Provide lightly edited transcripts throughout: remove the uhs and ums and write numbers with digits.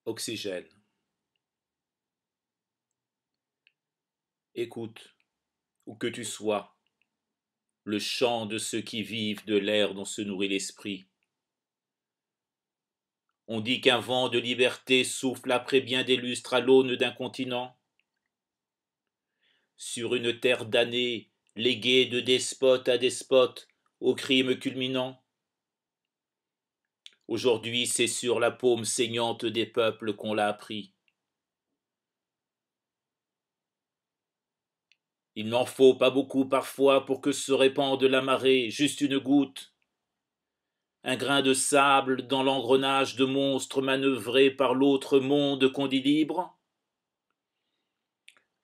Oxygène. Écoute, où que tu sois, le chant de ceux qui vivent de l'air dont se nourrit l'esprit. On dit qu'un vent de liberté souffle après bien des lustres à l'aune d'un continent. Sur une terre damnée, léguée de despote à despote, aux crimes culminants. Aujourd'hui, c'est sur la paume saignante des peuples qu'on l'a appris. Il n'en faut pas beaucoup parfois pour que se répande la marée, juste une goutte, un grain de sable dans l'engrenage de monstres manœuvrés par l'autre monde qu'on dit libre.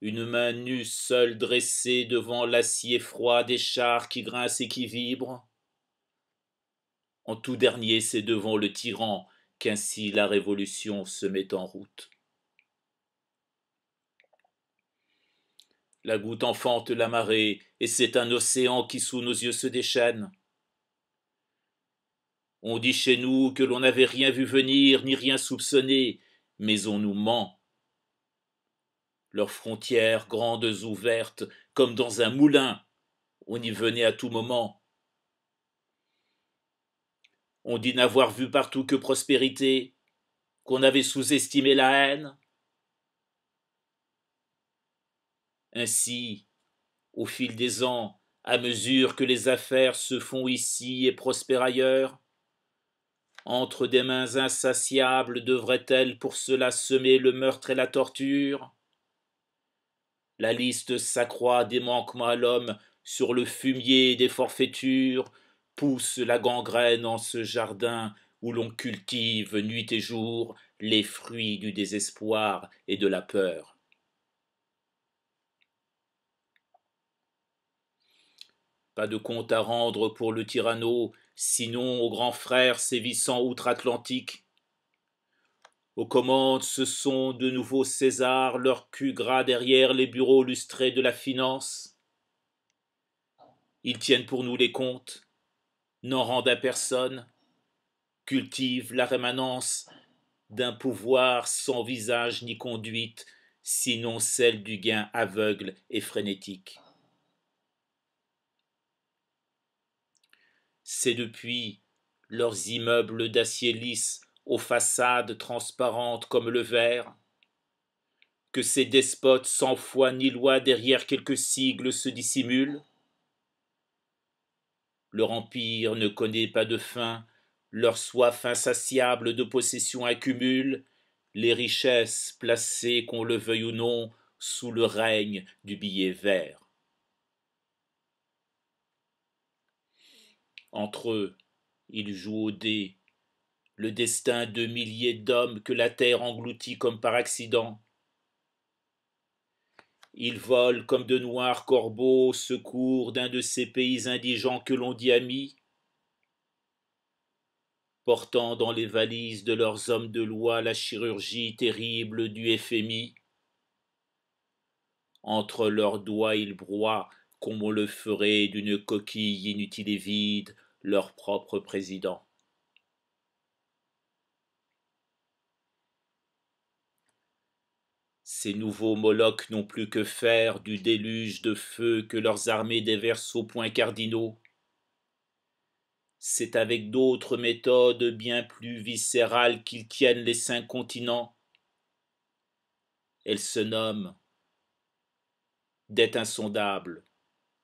Une main nue seule dressée devant l'acier froid des chars qui grincent et qui vibrent. En tout dernier, c'est devant le tyran qu'ainsi la révolution se met en route. La goutte enfante la marée, et c'est un océan qui sous nos yeux se déchaîne. On dit chez nous que l'on n'avait rien vu venir, ni rien soupçonné, mais on nous ment. Leurs frontières grandes ouvertes, comme dans un moulin, on y venait à tout moment. On dit n'avoir vu partout que prospérité, qu'on avait sous-estimé la haine. Ainsi, au fil des ans, à mesure que les affaires se font ici et prospèrent ailleurs, entre des mains insatiables devraient-elles pour cela semer le meurtre et la torture? La liste s'accroît des manquements à l'homme sur le fumier des forfaitures, pousse la gangrène en ce jardin où l'on cultive nuit et jour les fruits du désespoir et de la peur. Pas de compte à rendre pour le tyranno, sinon au grand frère sévissant outre-Atlantique. Aux commandes, ce sont de nouveaux Césars, leur cul gras derrière les bureaux lustrés de la finance. Ils tiennent pour nous les comptes, n'en rendent à personne, cultivent la rémanence d'un pouvoir sans visage ni conduite, sinon celle du gain aveugle et frénétique. C'est depuis leurs immeubles d'acier lisse aux façades transparentes comme le verre que ces despotes sans foi ni loi derrière quelques sigles se dissimulent. Leur empire ne connaît pas de fin, leur soif insatiable de possession accumule les richesses placées, qu'on le veuille ou non, sous le règne du billet vert. Entre eux, ils jouent au dé, le destin de milliers d'hommes que la terre engloutit comme par accident. Ils volent comme de noirs corbeaux au secours d'un de ces pays indigents que l'on dit amis, portant dans les valises de leurs hommes de loi la chirurgie terrible du FMI. Entre leurs doigts ils broient, comme on le ferait d'une coquille inutile et vide, leur propre président. Ces nouveaux Molochs n'ont plus que faire du déluge de feu que leurs armées déversent aux points cardinaux. C'est avec d'autres méthodes bien plus viscérales qu'ils tiennent les 5 continents. Elles se nomment dette insondable,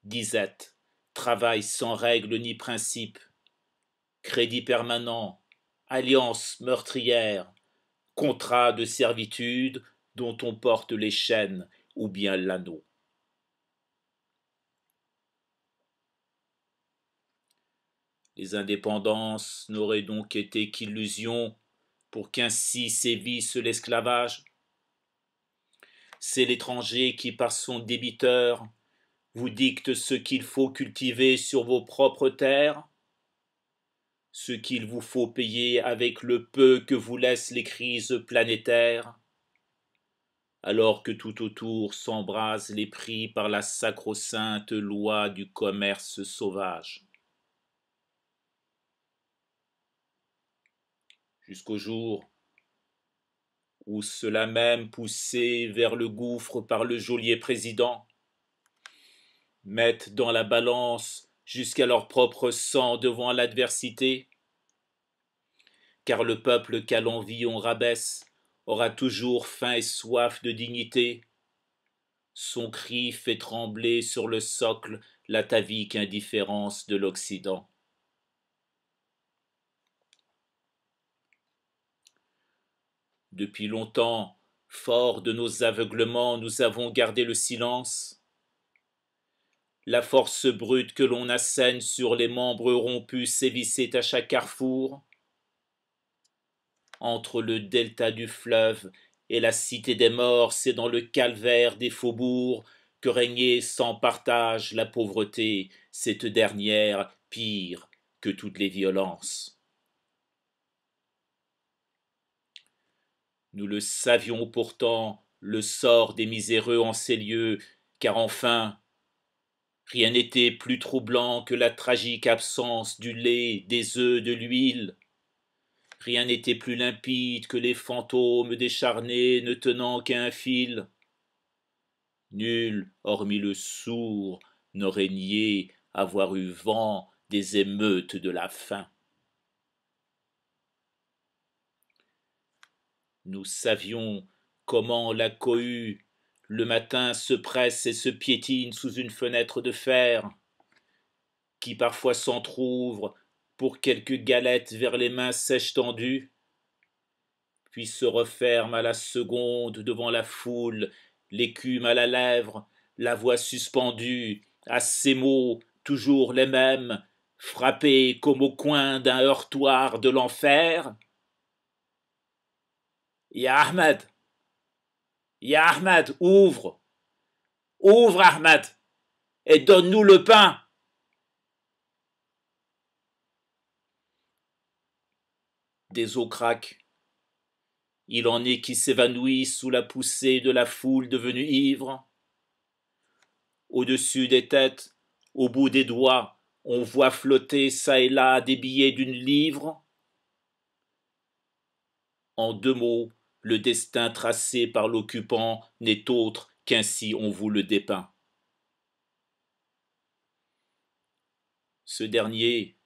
disette, travail sans règle ni principe, crédit permanent, alliance meurtrière, contrat de servitude dont on porte les chaînes ou bien l'anneau. Les indépendances n'auraient donc été qu'illusions pour qu'ainsi sévisse l'esclavage. C'est l'étranger qui, par son débiteur, vous dicte ce qu'il faut cultiver sur vos propres terres, ce qu'il vous faut payer avec le peu que vous laissent les crises planétaires, alors que tout autour s'embrasent les prix par la sacro-sainte loi du commerce sauvage. Jusqu'au jour ou ceux-là même poussés vers le gouffre par le geôlier président, mettent dans la balance jusqu'à leur propre sang devant l'adversité, car le peuple qu'à l'envie on rabaisse aura toujours faim et soif de dignité. Son cri fait trembler sur le socle l'atavique indifférence de l'Occident. Depuis longtemps, forts de nos aveuglements, nous avons gardé le silence. La force brute que l'on assène sur les membres rompus sévissait à chaque carrefour. Entre le delta du fleuve et la cité des morts, c'est dans le calvaire des faubourgs que régnait sans partage la pauvreté, cette dernière pire que toutes les violences. Nous le savions pourtant, le sort des miséreux en ces lieux, car enfin, rien n'était plus troublant que la tragique absence du lait, des œufs, de l'huile. Rien n'était plus limpide que les fantômes décharnés ne tenant qu'un fil. Nul, hormis le sourd, n'aurait nié avoir eu vent des émeutes de la faim. Nous savions comment la cohue, le matin, se presse et se piétine sous une fenêtre de fer, qui parfois s'entr'ouvre pour quelques galettes vers les mains sèches tendues, puis se referme à la seconde devant la foule, l'écume à la lèvre, la voix suspendue, à ces mots toujours les mêmes, frappés comme au coin d'un heurtoir de l'enfer. Ya Ahmed, Ya Ahmed, ouvre, ouvre Ahmed, et donne-nous le pain. Des os craquent. Il en est qui s'évanouissent sous la poussée de la foule devenue ivre. Au-dessus des têtes, au bout des doigts, on voit flotter çà et là des billets d'une livre. En deux mots, le destin tracé par l'occupant n'est autre qu'ainsi on vous le dépeint. Ce dernier,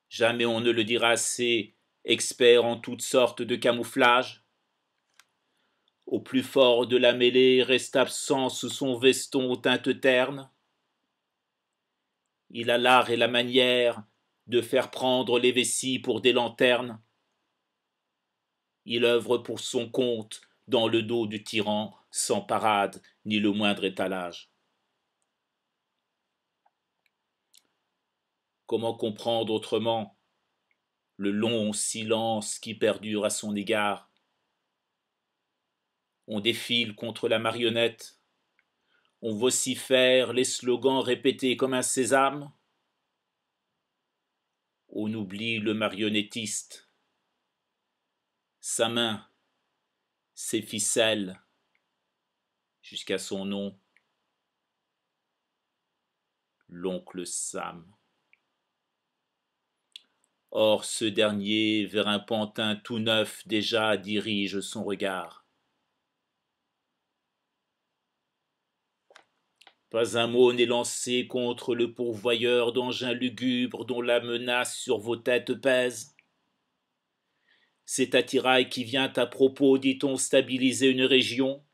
jamais on ne le dira assez, expert en toutes sortes de camouflages, au plus fort de la mêlée reste absent sous son veston aux teintes ternes. Il a l'art et la manière de faire prendre les vessies pour des lanternes. Il œuvre pour son compte dans le dos du tyran, sans parade ni le moindre étalage. Comment comprendre autrement le long silence qui perdure à son égard? On défile contre la marionnette, on vocifère les slogans répétés comme un sésame. On oublie le marionnettiste, sa main, ses ficelles, jusqu'à son nom, l'oncle Sam. Or ce dernier, vers un pantin tout neuf déjà, dirige son regard. Pas un mot n'est lancé contre le pourvoyeur d'engins lugubres dont la menace sur vos têtes pèse. C'est attirail qui vient à propos, dit-on, stabiliser une région.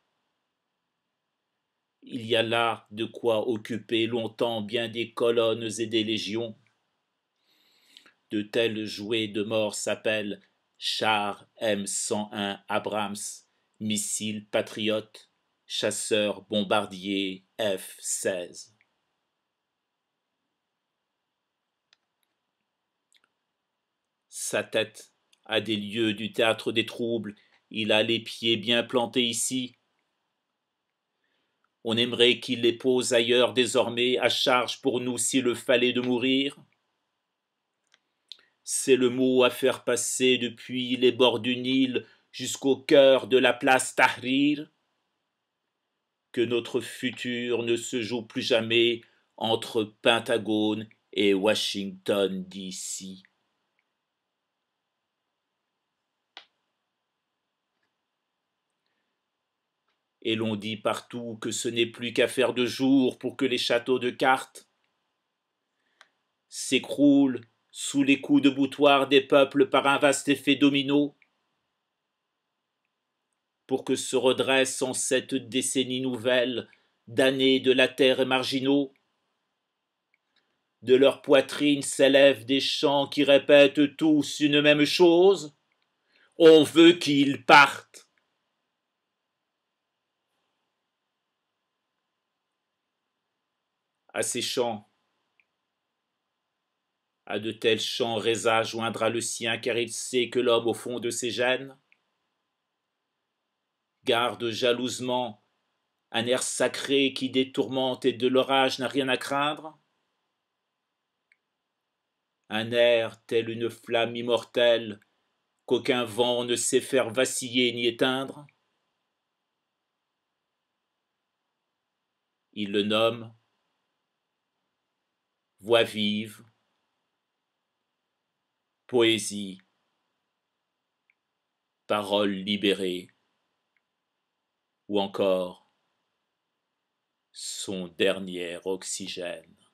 Il y a là de quoi occuper longtemps bien des colonnes et des légions. De tels jouets de mort s'appellent chars M101 Abrams, missiles patriotes, chasseurs bombardiers F-16. Sa tête a des lieux du théâtre des troubles, il a les pieds bien plantés ici. On aimerait qu'il les pose ailleurs désormais, à charge pour nous s'il le fallait de mourir. C'est le mot à faire passer depuis les bords du Nil jusqu'au cœur de la place Tahrir. Que notre futur ne se joue plus jamais entre Pentagone et Washington DC. et l'on dit partout que ce n'est plus qu'affaire de jour pour que les châteaux de cartes s'écroulent sous les coups de boutoir des peuples par un vaste effet domino, pour que se redressent en cette décennie nouvelle damnés de la terre et marginaux, de leur poitrine s'élèvent des chants qui répètent tous une même chose. On veut qu'ils partent. À ces chants, à de tels chants, Reza joindra le sien, car il sait que l'homme, au fond de ses gènes, garde jalousement un air sacré qui des tourmentes et de l'orage n'a rien à craindre, un air tel une flamme immortelle qu'aucun vent ne sait faire vaciller ni éteindre. Il le nomme voix vive, poésie, parole libérée, ou encore son dernier oxygène.